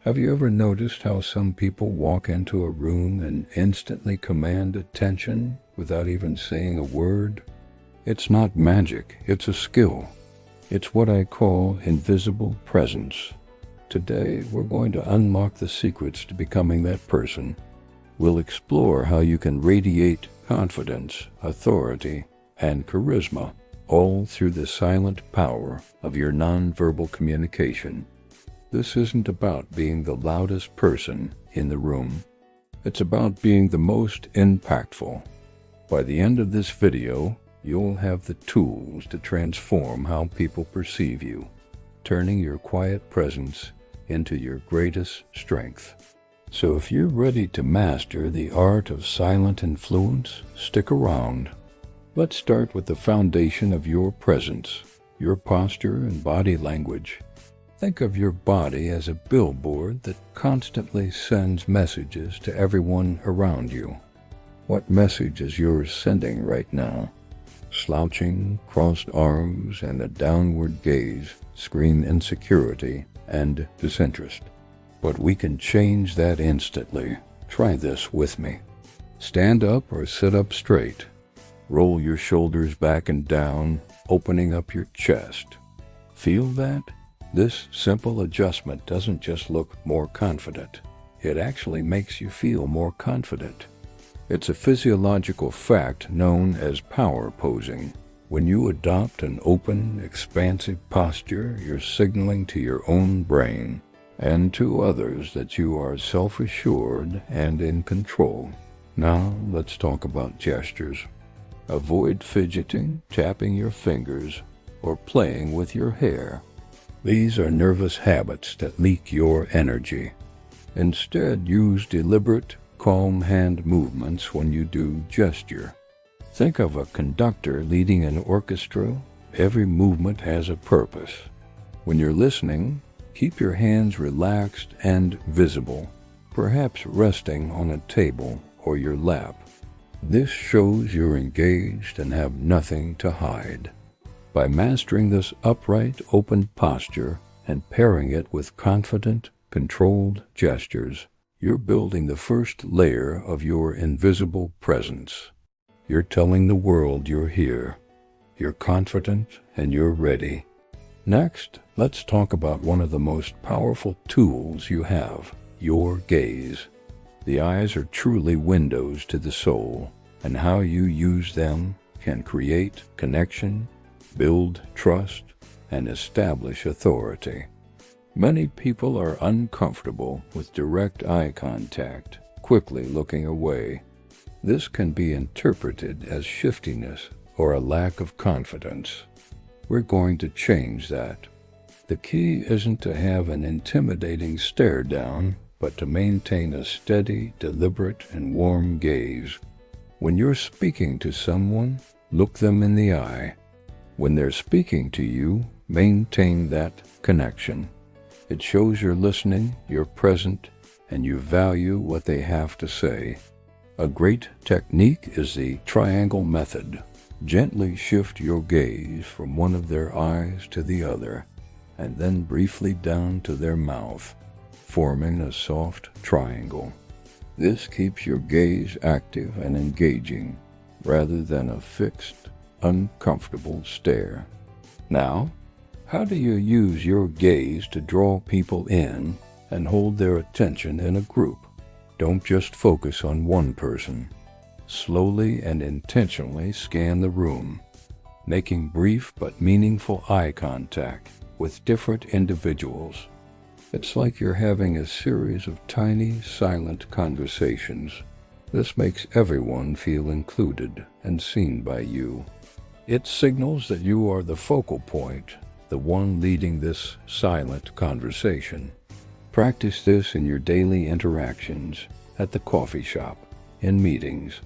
Have you ever noticed how some people walk into a room and instantly command attention without even saying a word? It's not magic, it's a skill. It's what I call invisible presence. Today, we're going to unlock the secrets to becoming that person. We'll explore how you can radiate confidence, authority, and charisma, all through the silent power of your nonverbal communication. This isn't about being the loudest person in the room. It's about being the most impactful. By the end of this video, you'll have the tools to transform how people perceive you, turning your quiet presence into your greatest strength. So if you're ready to master the art of silent influence, stick around. Let's start with the foundation of your presence, your posture and body language. Think of your body as a billboard that constantly sends messages to everyone around you. What message is yours sending right now? Slouching, crossed arms, and a downward gaze scream insecurity and disinterest. But we can change that instantly. Try this with me. Stand up or sit up straight. Roll your shoulders back and down, opening up your chest. Feel that? This simple adjustment doesn't just look more confident. It actually makes you feel more confident. It's a physiological fact known as power posing. When you adopt an open, expansive posture, you're signaling to your own brain and to others that you are self-assured and in control. Now, let's talk about gestures. Avoid fidgeting, tapping your fingers, or playing with your hair. These are nervous habits that leak your energy. Instead, use deliberate, calm hand movements when you do gesture. Think of a conductor leading an orchestra. Every movement has a purpose. When you're listening, keep your hands relaxed and visible, perhaps resting on a table or your lap. This shows you're engaged and have nothing to hide. By mastering this upright, open posture and pairing it with confident, controlled gestures, you're building the first layer of your invisible presence. You're telling the world you're here. You're confident and you're ready. Next, let's talk about one of the most powerful tools you have, your gaze. The eyes are truly windows to the soul, and how you use them can create connection, build trust, and establish authority. Many people are uncomfortable with direct eye contact, quickly looking away. This can be interpreted as shiftiness or a lack of confidence. We're going to change that. The key isn't to have an intimidating stare down, but to maintain a steady, deliberate, and warm gaze. When you're speaking to someone, look them in the eye. When they're speaking to you, maintain that connection. It shows you're listening, you're present, and you value what they have to say. A great technique is the triangle method. Gently shift your gaze from one of their eyes to the other, and then briefly down to their mouth, forming a soft triangle. This keeps your gaze active and engaging, rather than a fixed, uncomfortable stare. Now, how do you use your gaze to draw people in and hold their attention in a group? Don't just focus on one person. Slowly and intentionally scan the room, making brief but meaningful eye contact with different individuals. It's like you're having a series of tiny, silent conversations. This makes everyone feel included and seen by you. It signals that you are the focal point, the one leading this silent conversation. Practice this in your daily interactions, at the coffee shop, in meetings.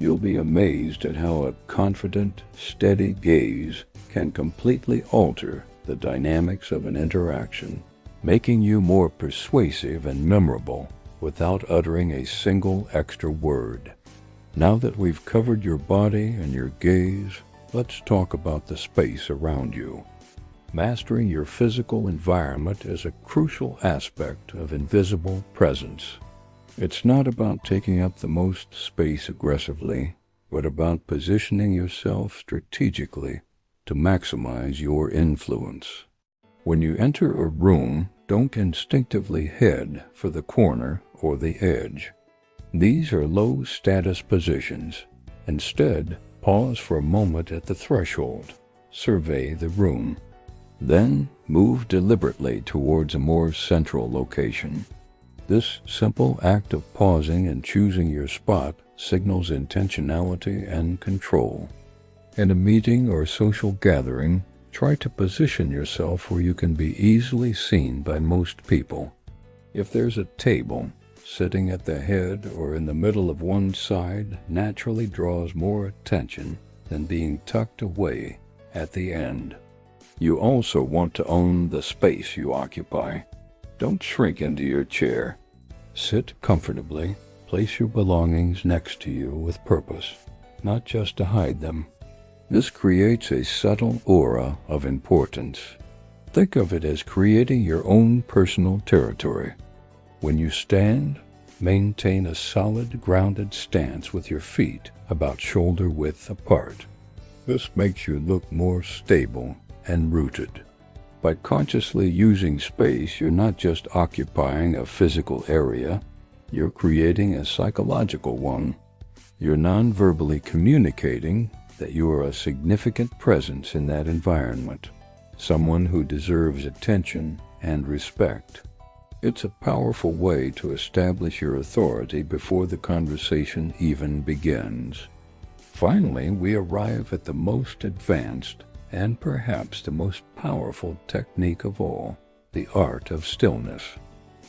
You'll be amazed at how a confident, steady gaze can completely alter the dynamics of an interaction, making you more persuasive and memorable without uttering a single extra word. Now that we've covered your body and your gaze, let's talk about the space around you. Mastering your physical environment is a crucial aspect of invisible presence. It's not about taking up the most space aggressively, but about positioning yourself strategically to maximize your influence. When you enter a room, don't instinctively head for the corner or the edge. These are low-status positions. Instead, pause for a moment at the threshold. Survey the room. Then, move deliberately towards a more central location. This simple act of pausing and choosing your spot signals intentionality and control. In a meeting or social gathering, try to position yourself where you can be easily seen by most people. If there's a table, sitting at the head or in the middle of one side naturally draws more attention than being tucked away at the end. You also want to own the space you occupy. Don't shrink into your chair. Sit comfortably. Place your belongings next to you with purpose, not just to hide them. This creates a subtle aura of importance. Think of it as creating your own personal territory. When you stand, maintain a solid, grounded stance with your feet about shoulder width apart. This makes you look more stable and rooted. By consciously using space, you're not just occupying a physical area, you're creating a psychological one. You're non-verbally communicating that you are a significant presence in that environment, someone who deserves attention and respect. It's a powerful way to establish your authority before the conversation even begins. Finally, we arrive at the most advanced and perhaps the most powerful technique of all, the art of stillness.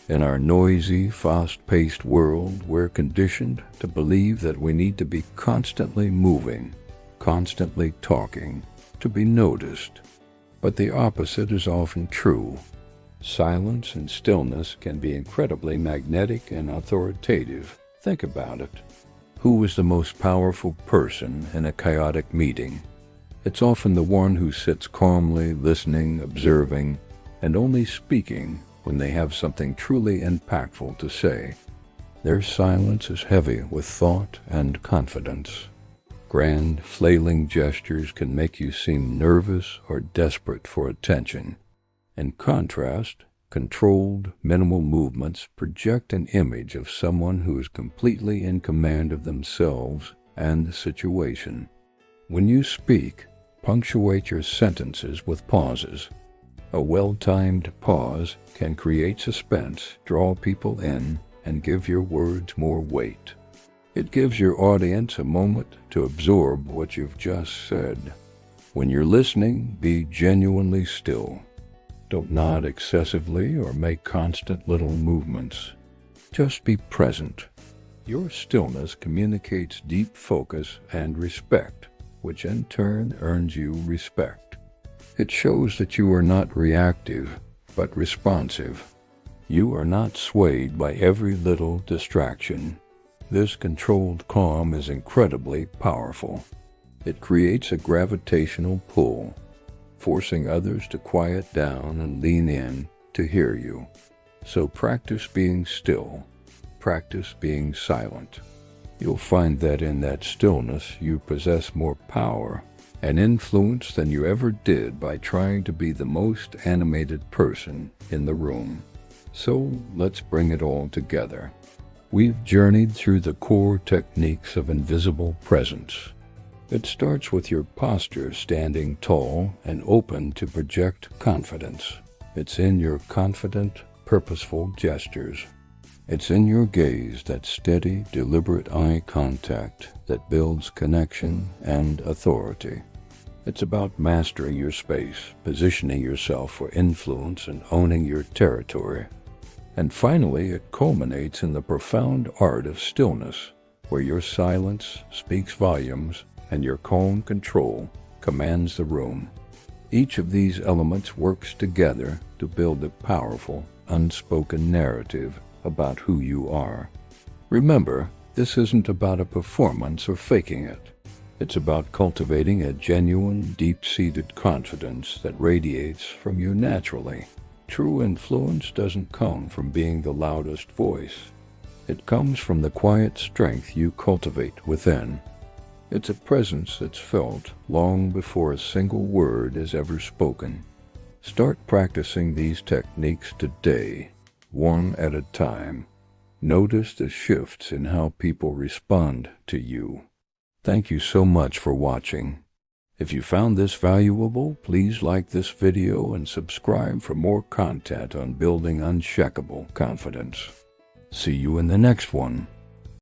In our noisy, fast-paced world, we're conditioned to believe that we need to be constantly moving, constantly talking, to be noticed. But the opposite is often true. Silence and stillness can be incredibly magnetic and authoritative. Think about it. Who is the most powerful person in a chaotic meeting? It's often the one who sits calmly, listening, observing, and only speaking when they have something truly impactful to say. Their silence is heavy with thought and confidence. Grand, flailing gestures can make you seem nervous or desperate for attention. In contrast, controlled, minimal movements project an image of someone who is completely in command of themselves and the situation. When you speak, punctuate your sentences with pauses. A well-timed pause can create suspense, draw people in, and give your words more weight. It gives your audience a moment to absorb what you've just said. When you're listening, be genuinely still. Don't nod excessively or make constant little movements. Just be present. Your stillness communicates deep focus and respect, which in turn earns you respect. It shows that you are not reactive, but responsive. You are not swayed by every little distraction. This controlled calm is incredibly powerful. It creates a gravitational pull, forcing others to quiet down and lean in to hear you. So practice being still. Practice being silent. You'll find that in that stillness you possess more power and influence than you ever did by trying to be the most animated person in the room. So let's bring it all together. We've journeyed through the core techniques of invisible presence. It starts with your posture standing tall and open to project confidence. It's in your confident, purposeful gestures. It's in your gaze, that steady, deliberate eye contact that builds connection and authority. It's about mastering your space, positioning yourself for influence, and owning your territory. And finally, it culminates in the profound art of stillness, where your silence speaks volumes and your calm control commands the room. Each of these elements works together to build a powerful, unspoken narrative about who you are. Remember, this isn't about a performance or faking it. It's about cultivating a genuine, deep-seated confidence that radiates from you naturally. True influence doesn't come from being the loudest voice. It comes from the quiet strength you cultivate within. It's a presence that's felt long before a single word is ever spoken. Start practicing these techniques today, one at a time. Notice the shifts in how people respond to you. Thank you so much for watching. If you found this valuable, please like this video and subscribe for more content on building unshakable confidence. See you in the next one.